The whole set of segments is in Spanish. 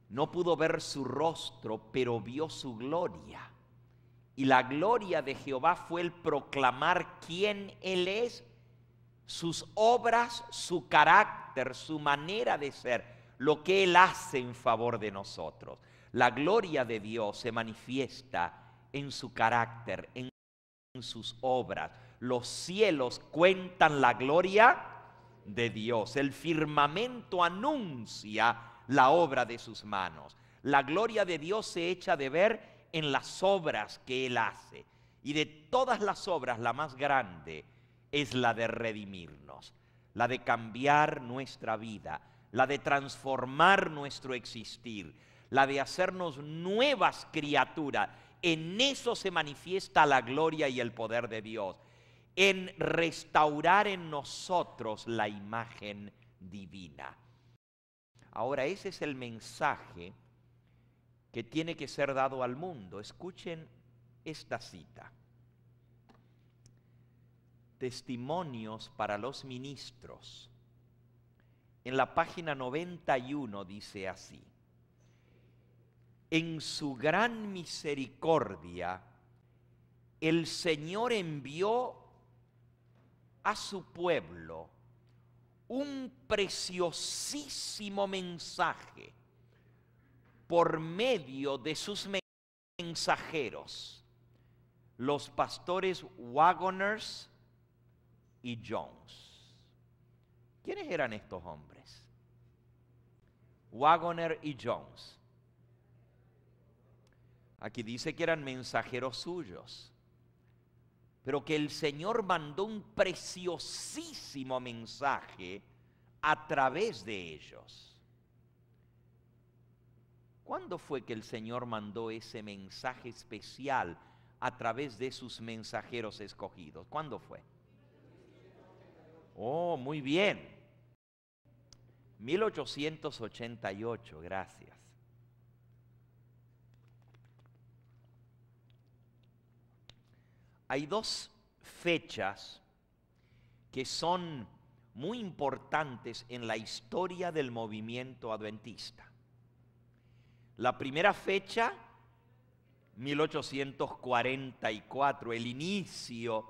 No pudo ver su rostro, pero vio su gloria. Y la gloria de Jehová fue el proclamar quién Él es, sus obras, su carácter, su manera de ser, lo que Él hace en favor de nosotros. La gloria de Dios se manifiesta en su carácter, en sus obras. Los cielos cuentan la gloria de Dios. El firmamento anuncia la obra de sus manos. La gloria de Dios se echa de ver en las obras que Él hace. Y de todas las obras, la más grande es la de redimirnos, la de cambiar nuestra vida, la de transformar nuestro existir, la de hacernos nuevas criaturas. En eso se manifiesta la gloria y el poder de Dios, en restaurar en nosotros la imagen divina. Ahora, ese es el mensaje que tiene que ser dado al mundo. Escuchen esta cita. Testimonios para los ministros. En la página 91 dice así: en su gran misericordia, el Señor envió a su pueblo un preciosísimo mensaje por medio de sus mensajeros, los pastores Wagoners y Jones. ¿Quiénes eran estos hombres? Wagoner y Jones. Aquí dice que eran mensajeros suyos, pero que el Señor mandó un preciosísimo mensaje a través de ellos. ¿Cuándo fue que el Señor mandó ese mensaje especial a través de sus mensajeros escogidos? ¿Cuándo fue? Oh, muy bien. 1888, gracias. Hay dos fechas que son muy importantes en la historia del movimiento adventista. La primera fecha, 1844, el inicio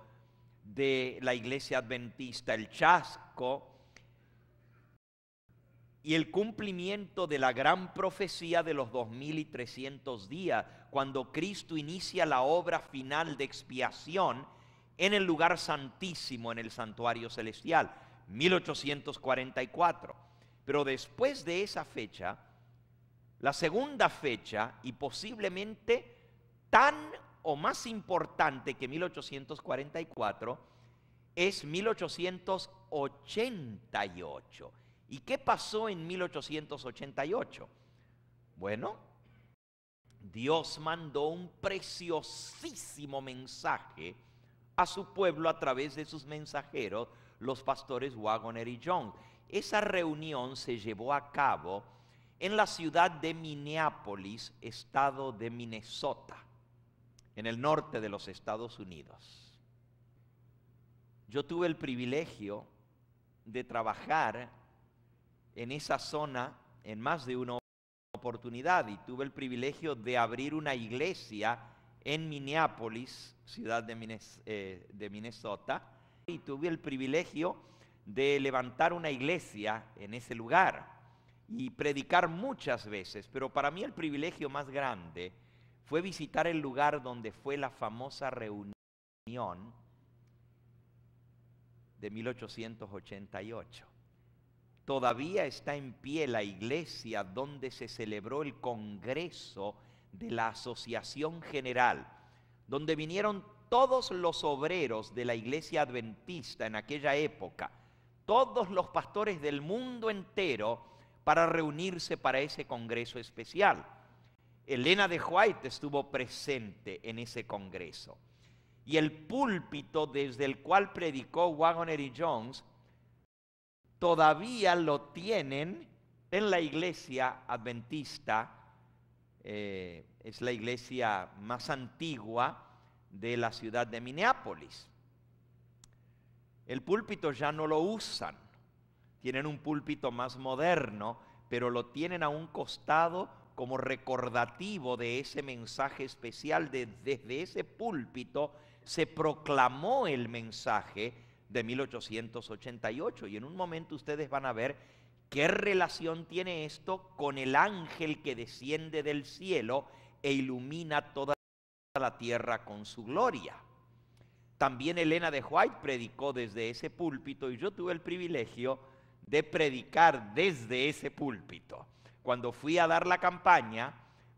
de la iglesia adventista, el chasco y el cumplimiento de la gran profecía de los 2300 días, cuando Cristo inicia la obra final de expiación en el lugar santísimo, en el santuario celestial, 1844. Pero después de esa fecha, la segunda fecha, y posiblemente tan o más importante que 1844, es 1888. ¿Y qué pasó en 1888? Bueno, Dios mandó un preciosísimo mensaje a su pueblo a través de sus mensajeros, los pastores Wagoner y Jones. Esa reunión se llevó a cabo en la ciudad de Minneapolis, estado de Minnesota, en el norte de los Estados Unidos. Yo tuve el privilegio de trabajar en esa zona en más de una oportunidad, y tuve el privilegio de abrir una iglesia en Minneapolis, ciudad de Minnesota, y tuve el privilegio de levantar una iglesia en ese lugar y predicar muchas veces, pero para mí el privilegio más grande fue visitar el lugar donde fue la famosa reunión de 1888. Todavía está en pie la iglesia donde se celebró el Congreso de la Asociación General, donde vinieron todos los obreros de la iglesia adventista en aquella época, todos los pastores del mundo entero, para reunirse para ese congreso especial. Elena de White estuvo presente en ese congreso. Y el púlpito desde el cual predicó Wagoner y Jones todavía lo tienen en la iglesia adventista. Es la iglesia más antigua de la ciudad de Minneapolis. El púlpito ya no lo usan, tienen un púlpito más moderno, pero lo tienen a un costado como recordativo de ese mensaje especial, desde ese púlpito se proclamó el mensaje de 1888. Y en un momento ustedes van a ver qué relación tiene esto con el ángel que desciende del cielo e ilumina toda la tierra con su gloria. También Elena de White predicó desde ese púlpito y yo tuve el privilegio de predicar desde ese púlpito. Cuando fui a dar la campaña,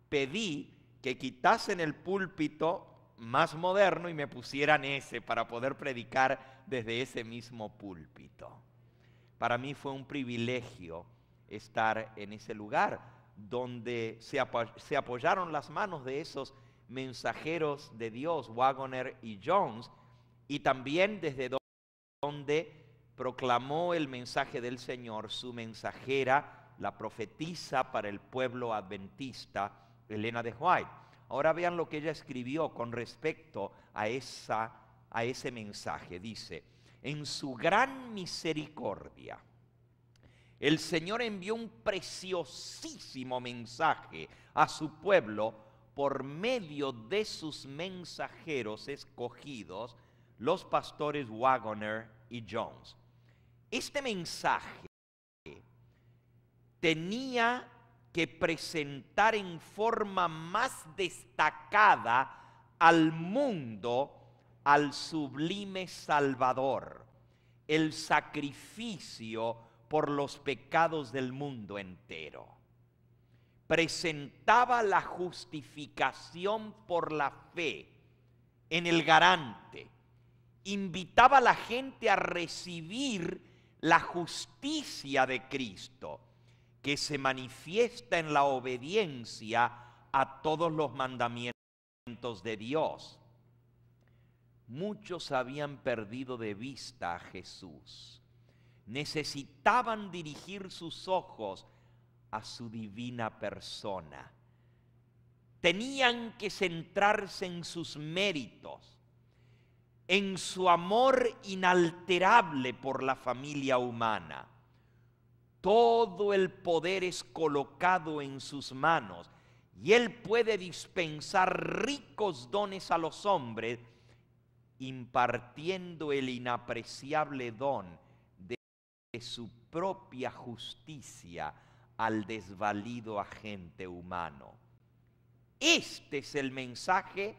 pedí que quitasen el púlpito más moderno y me pusieran ese para poder predicar desde ese mismo púlpito. Para mí fue un privilegio estar en ese lugar donde se apoyaron las manos de esos mensajeros de Dios, Waggoner y Jones, y también desde donde proclamó el mensaje del Señor su mensajera, la profetisa para el pueblo adventista, Elena de White. Ahora vean lo que ella escribió con respecto a ese mensaje. Dice: en su gran misericordia, el Señor envió un preciosísimo mensaje a su pueblo por medio de sus mensajeros escogidos, los pastores Waggoner y Jones. Este mensaje tenía que presentar en forma más destacada al mundo al sublime Salvador, el sacrificio por los pecados del mundo entero. Presentaba la justificación por la fe en el garante. Invitaba a la gente a recibir la justicia de Cristo, que se manifiesta en la obediencia a todos los mandamientos de Dios. Muchos habían perdido de vista a Jesús. Necesitaban dirigir sus ojos a su divina persona. Tenían que centrarse en sus méritos, en su amor inalterable por la familia humana. Todo el poder es colocado en sus manos y Él puede dispensar ricos dones a los hombres, impartiendo el inapreciable don de su propia justicia al desvalido agente humano. Este es el mensaje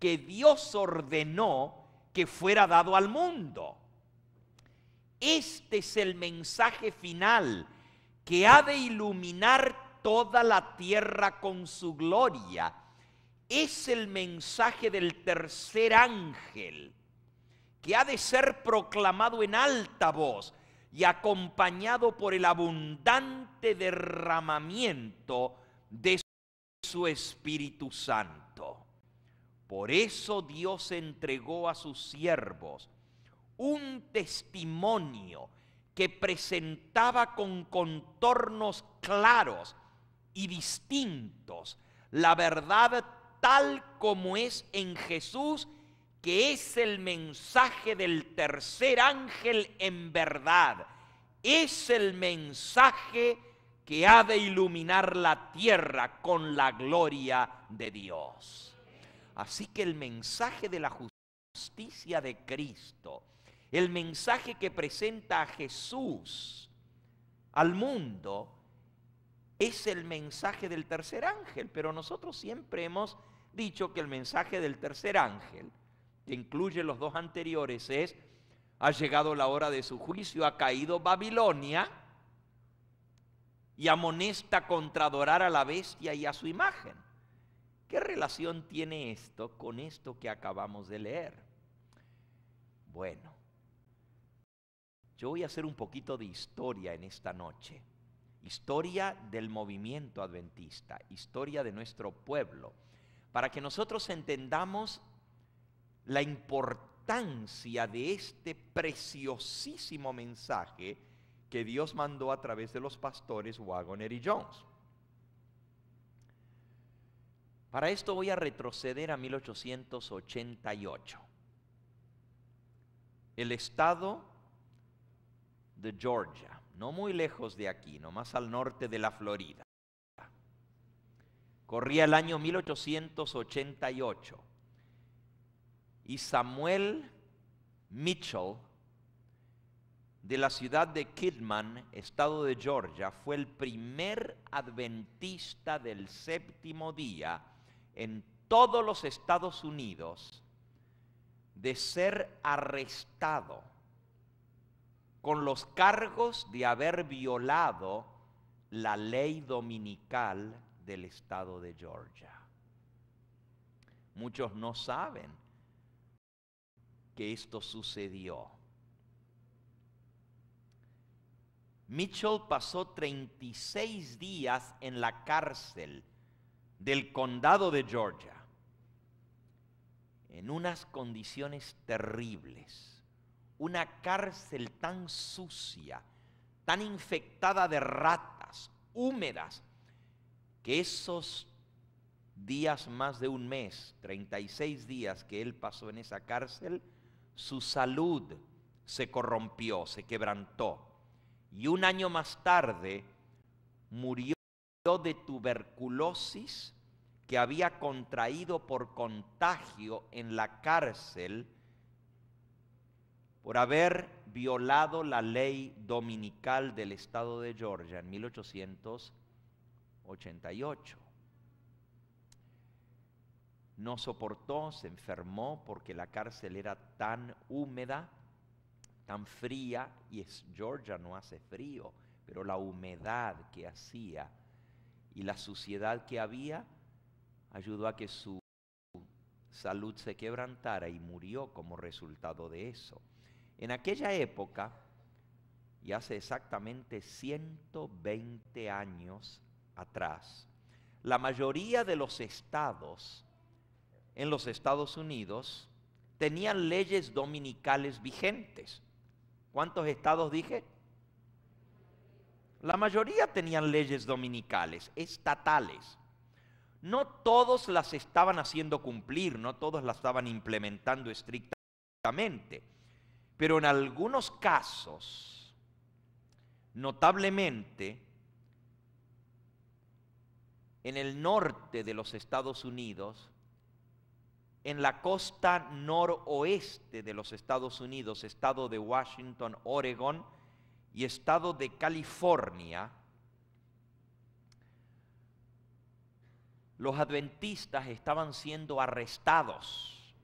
que Dios ordenó que fuera dado al mundo. Este es el mensaje final que ha de iluminar toda la tierra con su gloria. Es el mensaje del tercer ángel que ha de ser proclamado en alta voz y acompañado por el abundante derramamiento de su Espíritu Santo. Por eso Dios entregó a sus siervos un testimonio que presentaba con contornos claros y distintos la verdad tal como es en Jesús, que es el mensaje del tercer ángel en verdad. Es el mensaje que ha de iluminar la tierra con la gloria de Dios. Así que el mensaje de la justicia de Cristo, el mensaje que presenta a Jesús al mundo, es el mensaje del tercer ángel. Pero nosotros siempre hemos dicho que el mensaje del tercer ángel, que incluye los dos anteriores, es: ha llegado la hora de su juicio, ha caído Babilonia y amonesta contra adorar a la bestia y a su imagen. ¿Qué relación tiene esto con esto que acabamos de leer? Bueno, yo voy a hacer un poquito de historia en esta noche. Historia del movimiento adventista, historia de nuestro pueblo, para que nosotros entendamos la importancia de este preciosísimo mensaje que Dios mandó a través de los pastores Waggoner y Jones. Para esto voy a retroceder a 1888. El estado de Georgia, no muy lejos de aquí, nomás al norte de la Florida. Corría el año 1888 y Samuel Mitchell, de la ciudad de Kidman, estado de Georgia, fue el primer adventista del séptimo día en todos los Estados Unidos de ser arrestado con los cargos de haber violado la ley dominical del estado de Georgia. Muchos no saben que esto sucedió. Mitchell pasó 36 días en la cárcel del condado de Georgia, en unas condiciones terribles. Una cárcel tan sucia, tan infectada de ratas, húmedas, que esos días, más de un mes, 36 días que él pasó en esa cárcel, su salud se corrompió, se quebrantó. Y un año más tarde murió de tuberculosis que había contraído por contagio en la cárcel por haber violado la ley dominical del estado de Georgia en 1888. No soportó, se enfermó porque la cárcel era tan húmeda, tan fría, y Georgia no hace frío, pero la humedad que hacía y la suciedad que había ayudó a que su salud se quebrantara y murió como resultado de eso. En aquella época, y hace exactamente 120 años atrás, la mayoría de los estados en los Estados Unidos tenían leyes dominicales vigentes. ¿Cuántos estados dije? La mayoría tenían leyes dominicales, estatales. No todos las estaban haciendo cumplir, no todos las estaban implementando estrictamente, pero en algunos casos, notablemente, en el norte de los Estados Unidos, en la costa noroeste de los Estados Unidos, estado de Washington, Oregón y estado de California, los adventistas estaban siendo arrestados.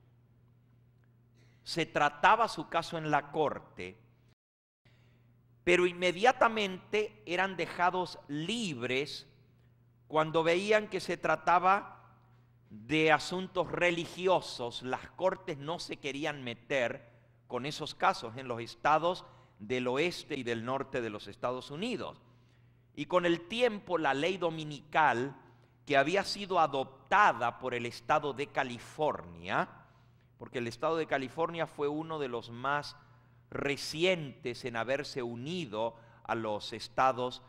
Se trataba su caso en la corte, pero inmediatamente eran dejados libres cuando veían que se trataba de asuntos religiosos. Las cortes no se querían meter con esos casos en los estados del oeste y del norte de los Estados Unidos. Y con el tiempo la ley dominical que había sido adoptada por el estado de California, porque el estado de California fue uno de los más recientes en haberse unido a los estados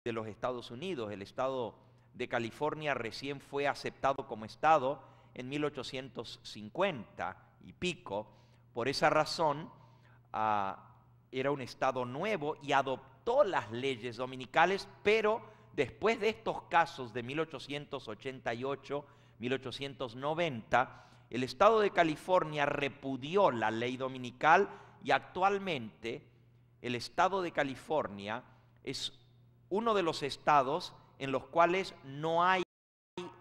de los Estados Unidos. El estado de California recién fue aceptado como estado en 1850 y pico. Por esa razón, era un estado nuevo y adoptó las leyes dominicales, pero después de estos casos de 1888, 1890, el estado de California repudió la ley dominical y actualmente el estado de California es uno de los estados en los cuales no hay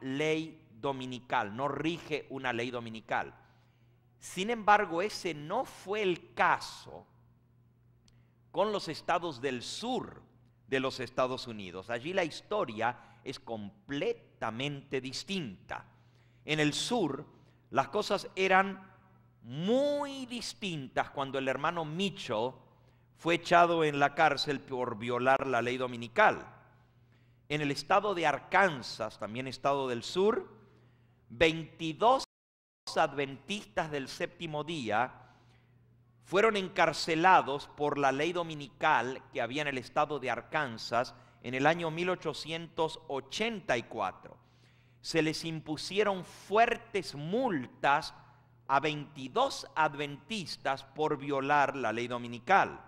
ley dominical, no rige una ley dominical. Sin embargo, ese no fue el caso con los estados del sur de los Estados Unidos. Allí la historia es completamente distinta. En el sur, las cosas eran muy distintas cuando el hermano Mitchell fue echado en la cárcel por violar la ley dominical. En el estado de Arkansas, también estado del sur, 22 adventistas del séptimo día fueron encarcelados por la ley dominical que había en el estado de Arkansas en el año 1884. Se les impusieron fuertes multas a 22 adventistas por violar la ley dominical.